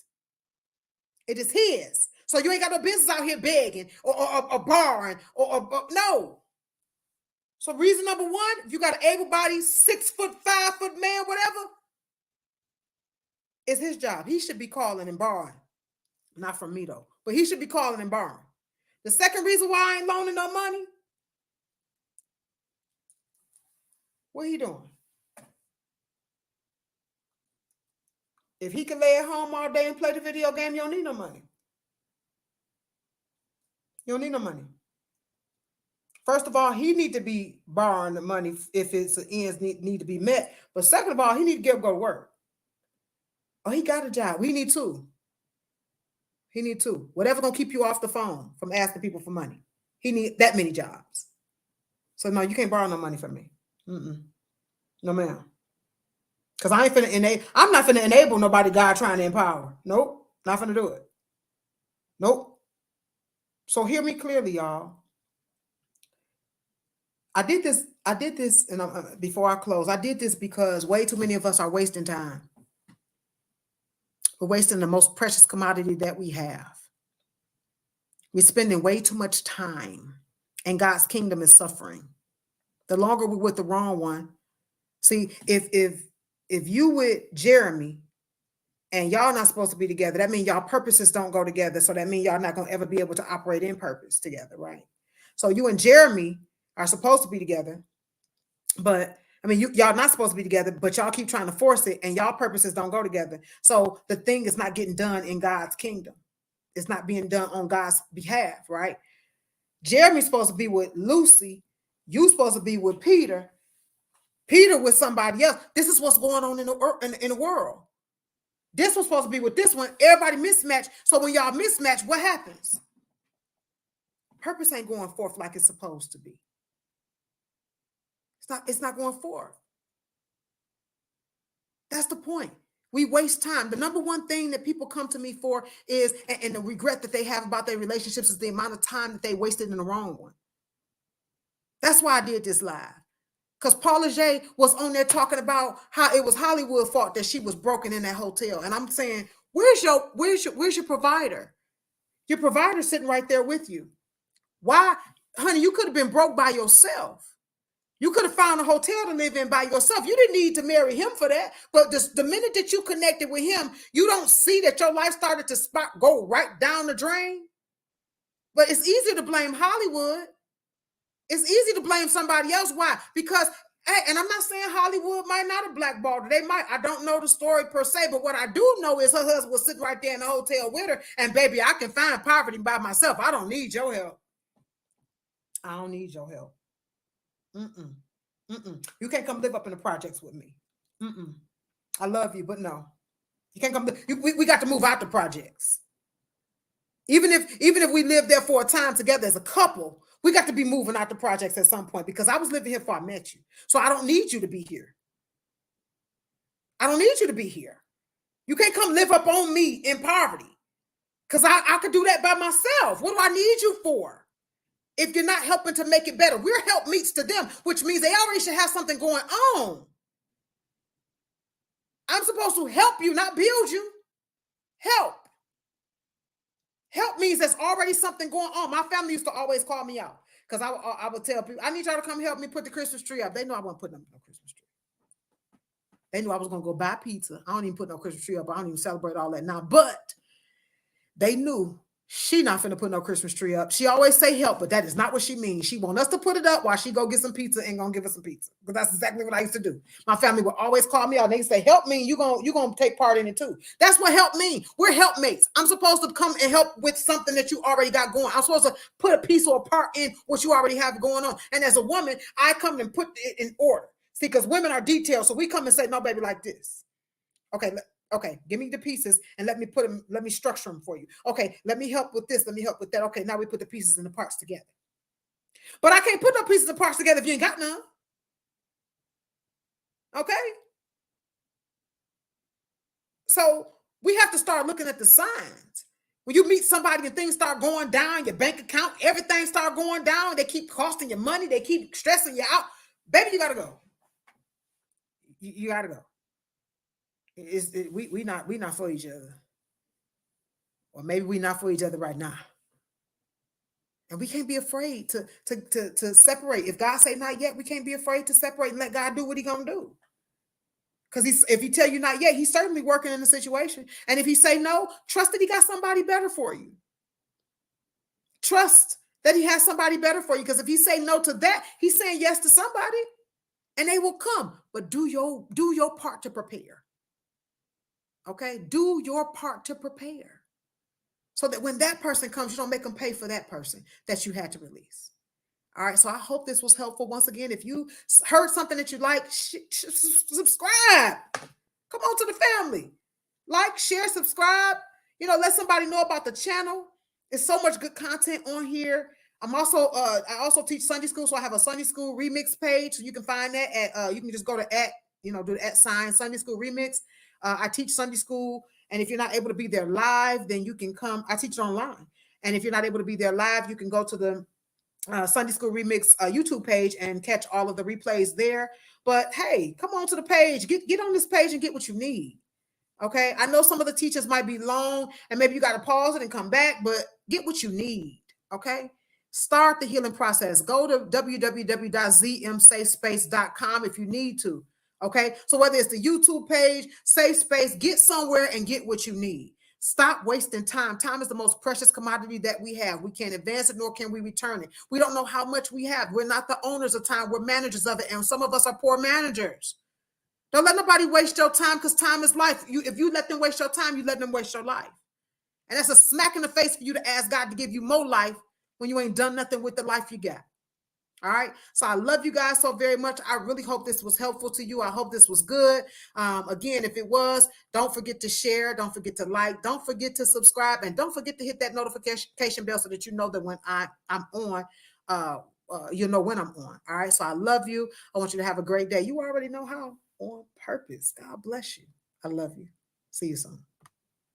It is his. So you ain't got no business out here begging or borrowing or no. So reason number one, if you got an able-bodied 6 foot, 5 foot man, whatever, it's his job. He should be calling and borrowing. Not from me though, but he should be calling and borrowing. The second reason why I ain't loaning no money, what he doing? If he can lay at home all day and play the video game, you don't need no money. You don't need no money. First of all, he need to be borrowing the money if its ends need to be met. But second of all, he need to go to work. Oh, he got a job. He need two. He need two. Whatever gonna keep you off the phone from asking people for money. He need that many jobs. So no, you can't borrow no money from me. No, ma'am. Because I ain't finna enable. I'm not finna enable nobody God trying to empower. Nope, not finna do it. Nope. So hear me clearly, y'all. I did this, and before I close, I did this because way too many of us are wasting time. We're wasting the most precious commodity that we have. We're spending way too much time, and God's kingdom is suffering. The longer we're with the wrong one. See, if you with Jeremy and y'all not supposed to be together, that means y'all purposes don't go together. So that means y'all not going to ever be able to operate in purpose together, right? So you and Jeremy are supposed to be together, but I mean, y'all not supposed to be together, but y'all keep trying to force it, and y'all purposes don't go together. So the thing is not getting done in God's kingdom. It's not being done on God's behalf, right? Jeremy's supposed to be with Lucy. You supposed to be with Peter. Peter with somebody else. This is what's going on in the world. This was supposed to be with this one. Everybody mismatched. So when y'all mismatch, what happens? Purpose ain't going forth like it's supposed to be. It's not going forth. That's the point. We waste time. The number one thing that people come to me for is, and the regret that they have about their relationships, is the amount of time that they wasted in the wrong one. That's why I did this live. Because Paula J was on there talking about how it was Hollywood's fault that she was broken in that hotel. And I'm saying, where's your provider? Your provider's sitting right there with you. Why, honey, you could have been broke by yourself. You could have found a hotel to live in by yourself. You didn't need to marry him for that. But the minute that you connected with him, you don't see that your life started to go right down the drain. But it's easy to blame Hollywood. It's easy to blame somebody else. Why? Because, hey, and I'm not saying Hollywood might not have blackballed her. They might. I don't know the story per se, but what I do know is her husband was sitting right there in the hotel with her. And baby, I can find poverty by myself. I don't need your help. I don't need your help. You can't come live up in the projects with me. I love you, but no. You can't come. We got to move out the projects. Even if we live there for a time together as a couple, we got to be moving out the projects at some point, because I was living here before I met you. So I don't need you to be here. I don't need you to be here. You can't come live up on me in poverty, because I could do that by myself. What do I need you for? If you're not helping to make it better, we're helpmeets to them, which means they already should have something going on. I'm supposed to help you, not build you. Help. Help means there's already something going on. My family used to always call me out, because I would tell people, I need y'all to come help me put the Christmas tree up. They knew I wasn't putting up no Christmas tree. They knew I was going to go buy pizza. I don't even put no Christmas tree up. I don't even celebrate all that now. But they knew She not finna put no Christmas tree up. She always say help, but that is not what she means. She want us to put it up while she go get some pizza and gonna give us some pizza. Because that's exactly what I used to do. My family would always call me out. They say, help me, you gonna take part in it too. That's what help mean. We're helpmates. I'm supposed to come and help with something that you already got going. I'm supposed to put a piece or a part in what you already have going on. And as a woman, I come and put it in order. See, because women are detailed. So we come and say, no, baby, like this. Okay, give me the pieces and let me put them, let me structure them for you. Okay, let me help with this, let me help with that. Okay, now we put the pieces and the parts together. But I can't put no pieces and parts together if you ain't got none. Okay? So we have to start looking at the signs. When you meet somebody and things start going down, your bank account, everything start going down, they keep costing you money, they keep stressing you out, baby, you gotta go. You gotta go. We not for each other. Or maybe we not for each other right now. And we can't be afraid to separate. If God say not yet, we can't be afraid to separate and let God do what he gonna do. Because if he tell you not yet, he's certainly working in the situation. And if he say no, trust that he got somebody better for you. Trust that he has somebody better for you. Because if he say no to that, he's saying yes to somebody. And they will come. But do your part to prepare. Okay? Do your part to prepare. So that when that person comes, you don't make them pay for that person that you had to release. All right. So I hope this was helpful. Once again, if you heard something that you like, subscribe. Come on to the family. Like, share, subscribe. Let somebody know about the channel. There's so much good content on here. I also teach Sunday school. So I have a Sunday school remix page. So you can find that at, you can just go to do the @ Sunday school remix. I teach Sunday school. And if you're not able to be there live, then you can come. I teach it online. And if you're not able to be there live, you can go to the Sunday School Remix YouTube page and catch all of the replays there. But hey, come on to the page. Get on this page and get what you need. Okay. I know some of the teachers might be long and maybe you got to pause it and come back, but get what you need. Okay. Start the healing process. Go to www.zmsafespace.com if you need to. Okay. So whether it's the YouTube page, Safe Space, get somewhere and get what you need. Stop wasting time. Time is the most precious commodity that we have. We can't advance it, nor can we return it. We don't know how much we have. We're not the owners of time. We're managers of it. And some of us are poor managers. Don't let nobody waste your time because time is life. If you let them waste your time, you let them waste your life. And that's a smack in the face for you to ask God to give you more life when you ain't done nothing with the life you got. All right. So I love you guys so very much. I really hope this was helpful to you. I hope this was good. Again, if it was, don't forget to share. Don't forget to like. Don't forget to subscribe. And don't forget to hit that notification bell so that you know that when I'm on, you know when I'm on. All right. So I love you. I want you to have a great day. You already know how. On purpose. God bless you. I love you. See you soon.